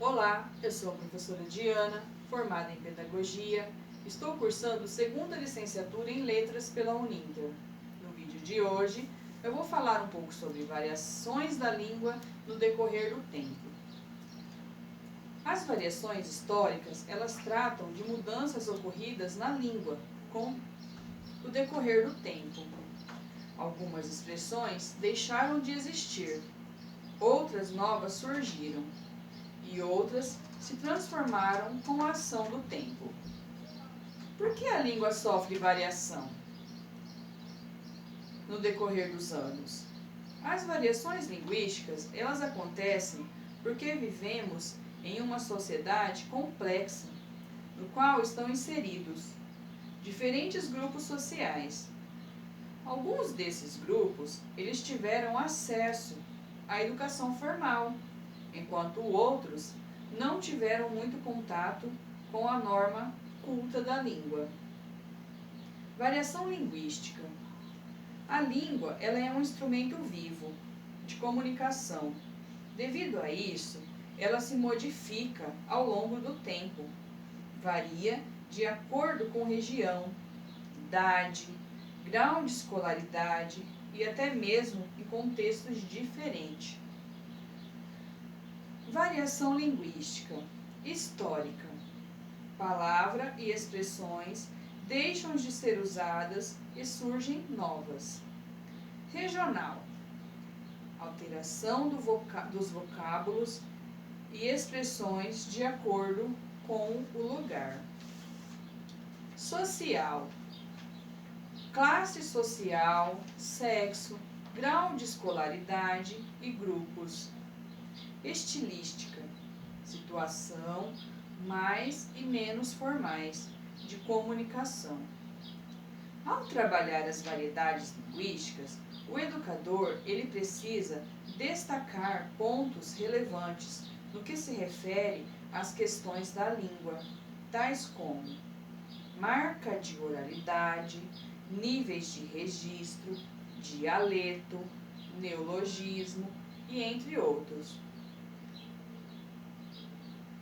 Olá, eu sou a professora Diana, formada em Pedagogia. Estou cursando segunda licenciatura em Letras pela Uninter. No vídeo de hoje, eu vou falar um pouco sobre variações da língua no decorrer do tempo. As variações históricas, elas tratam de mudanças ocorridas na língua com o decorrer do tempo. Algumas expressões deixaram de existir, outras novas surgiram e outras se transformaram com a ação do tempo. Por que a língua sofre variação no decorrer dos anos? As variações linguísticas, elas acontecem porque vivemos em uma sociedade complexa, no qual estão inseridos diferentes grupos sociais. Alguns desses grupos, eles tiveram acesso à educação formal, enquanto outros não tiveram muito contato com a norma culta da língua. Variação linguística. A língua, ela é um instrumento vivo de comunicação. Devido a isso, ela se modifica ao longo do tempo. Varia de acordo com região, idade, grau de escolaridade e até mesmo em contextos diferentes. Variação linguística. Histórica. Palavra e expressões deixam de ser usadas e surgem novas. Regional. Alteração dos vocábulos e expressões de acordo com o lugar. Social. Classe social, sexo, grau de escolaridade e grupos. Estilística, situação mais e menos formais de comunicação. Ao trabalhar as variedades linguísticas, o educador ele precisa destacar pontos relevantes no que se refere às questões da língua, tais como marca de oralidade, níveis de registro, dialeto, neologismo e entre outros.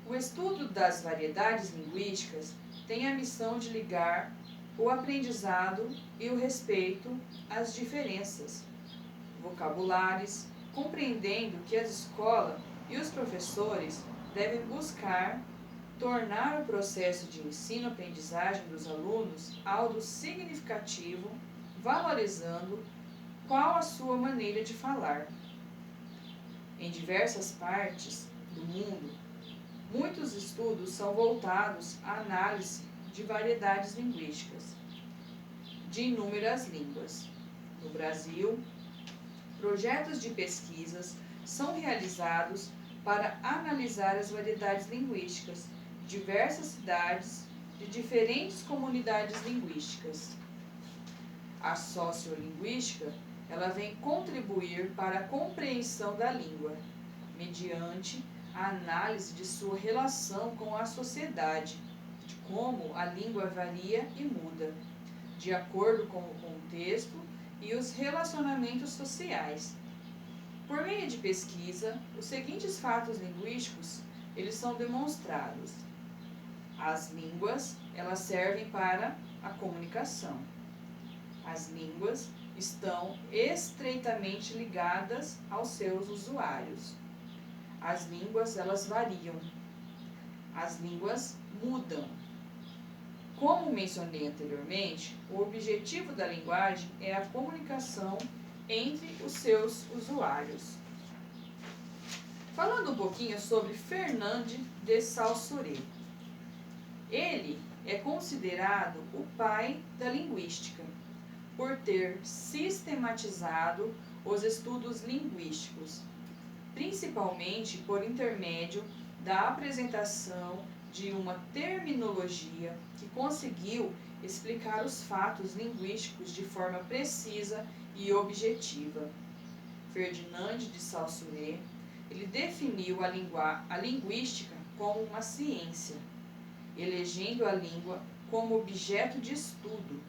O estudo das variedades linguísticas tem a missão de ligar o aprendizado e o respeito às diferenças vocabulares, compreendendo que a escola e os professores devem buscar tornar o processo de ensino-aprendizagem dos alunos algo significativo, valorizando qual a sua maneira de falar. Em diversas partes do mundo, muitos estudos são voltados à análise de variedades linguísticas de inúmeras línguas. No Brasil, projetos de pesquisas são realizados para analisar as variedades linguísticas de diversas cidades de diferentes comunidades linguísticas. A sociolinguística, ela vem contribuir para a compreensão da língua, mediante a análise de sua relação com a sociedade, de como a língua varia e muda, de acordo com o contexto e os relacionamentos sociais. Por meio de pesquisa, os seguintes fatos linguísticos, eles são demonstrados. As línguas, elas servem para a comunicação. As línguas estão estreitamente ligadas aos seus usuários. As línguas, elas variam. As línguas mudam. Como mencionei anteriormente, o objetivo da linguagem é a comunicação entre os seus usuários. Falando um pouquinho sobre Fernand de Saussure. Ele é considerado o pai da linguística, por ter sistematizado os estudos linguísticos, principalmente por intermédio da apresentação de uma terminologia que conseguiu explicar os fatos linguísticos de forma precisa e objetiva. Fernand de Saussure, ele definiu a linguística como uma ciência, elegendo a língua como objeto de estudo.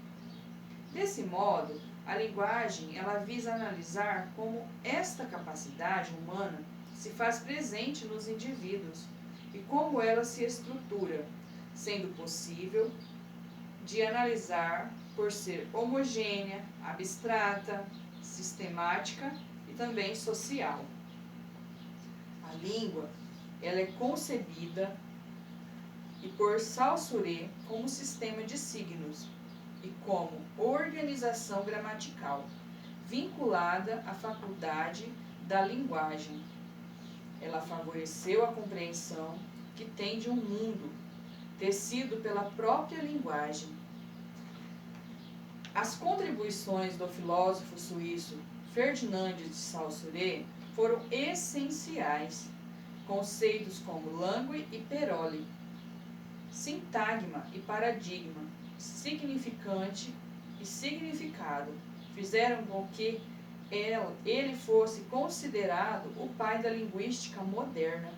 Desse modo, a linguagem ela visa analisar como esta capacidade humana se faz presente nos indivíduos e como ela se estrutura, sendo possível de analisar por ser homogênea, abstrata, sistemática e também social. A língua, ela é concebida e por Saussure como sistema de signos e como organização gramatical, vinculada à faculdade da linguagem. Ela favoreceu a compreensão que tem de um mundo tecido pela própria linguagem. As contribuições do filósofo suíço Ferdinand de Saussure foram essenciais. Conceitos como langue e parole, sintagma e paradigma, significante e significado, fizeram com que ele fosse considerado o pai da linguística moderna.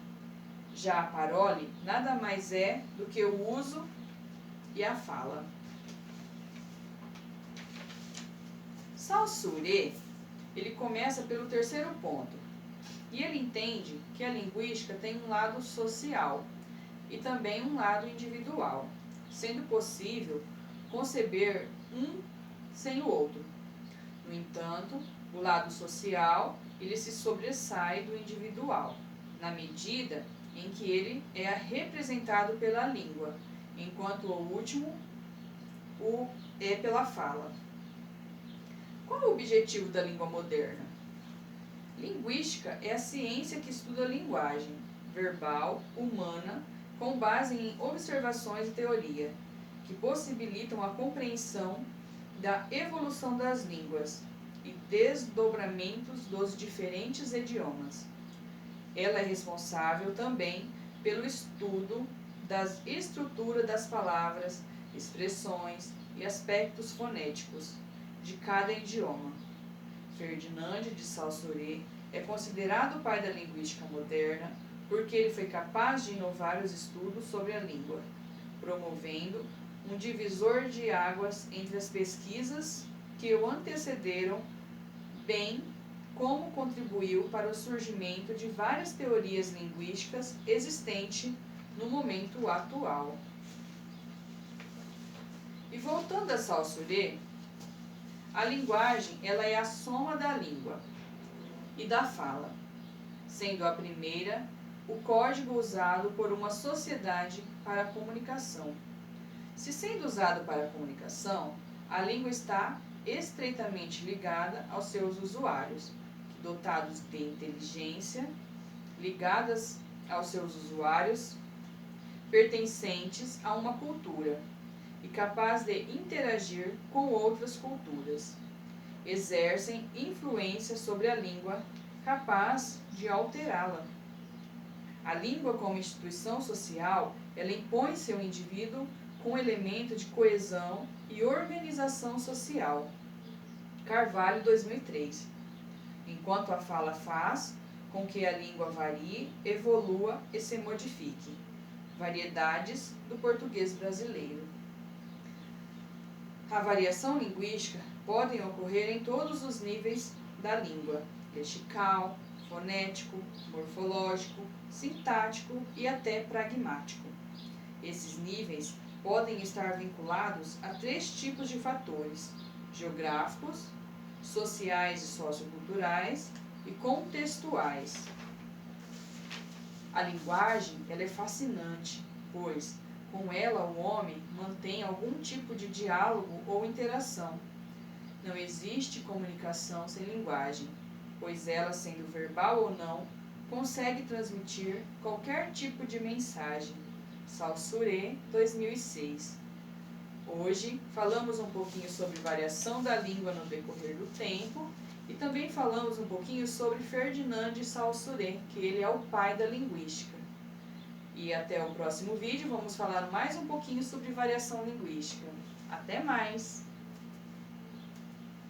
Já a parole nada mais é do que o uso e a fala. Saussure, ele começa pelo terceiro ponto, e ele entende que a linguística tem um lado social e também um lado individual, sendo possível conceber um sem o outro. No entanto, o lado social, ele se sobressai do individual, na medida em que ele é representado pela língua, enquanto o último o é pela fala. Qual é o objetivo da língua moderna? Linguística é a ciência que estuda a linguagem verbal, humana, com base em observações e teoria, que possibilitam a compreensão da evolução das línguas e desdobramentos dos diferentes idiomas. Ela é responsável também pelo estudo da estrutura das palavras, expressões e aspectos fonéticos de cada idioma. Ferdinand de Saussure é considerado o pai da linguística moderna porque ele foi capaz de inovar os estudos sobre a língua, promovendo um divisor de águas entre as pesquisas que o antecederam, bem como contribuiu para o surgimento de várias teorias linguísticas existentes no momento atual. E voltando a Saussure, a linguagem ela é a soma da língua e da fala, sendo a primeira o código usado por uma sociedade para a comunicação. Se sendo usado para a comunicação, a língua está estreitamente ligada aos seus usuários, dotados de inteligência, ligadas aos seus usuários, pertencentes a uma cultura e capaz de interagir com outras culturas. Exercem influência sobre a língua, capaz de alterá-la. A língua como instituição social, ela impõe-se ao indivíduo com elemento de coesão e organização social. Carvalho, 2003. Enquanto a fala faz com que a língua varie, evolua e se modifique. Variedades do português brasileiro. A variação linguística pode ocorrer em todos os níveis da língua: lexical, fonético, morfológico, sintático e até pragmático. Esses níveis podem estar vinculados a 3 tipos de fatores: geográficos, sociais e socioculturais e contextuais. A linguagem ela é fascinante, pois com ela o homem mantém algum tipo de diálogo ou interação. Não existe comunicação sem linguagem, pois ela, sendo verbal ou não, consegue transmitir qualquer tipo de mensagem. Saussure, 2006. Hoje falamos um pouquinho sobre variação da língua no decorrer do tempo e também falamos um pouquinho sobre Ferdinand de Saussure, que ele é o pai da linguística. E até o próximo vídeo vamos falar mais um pouquinho sobre variação linguística. Até mais!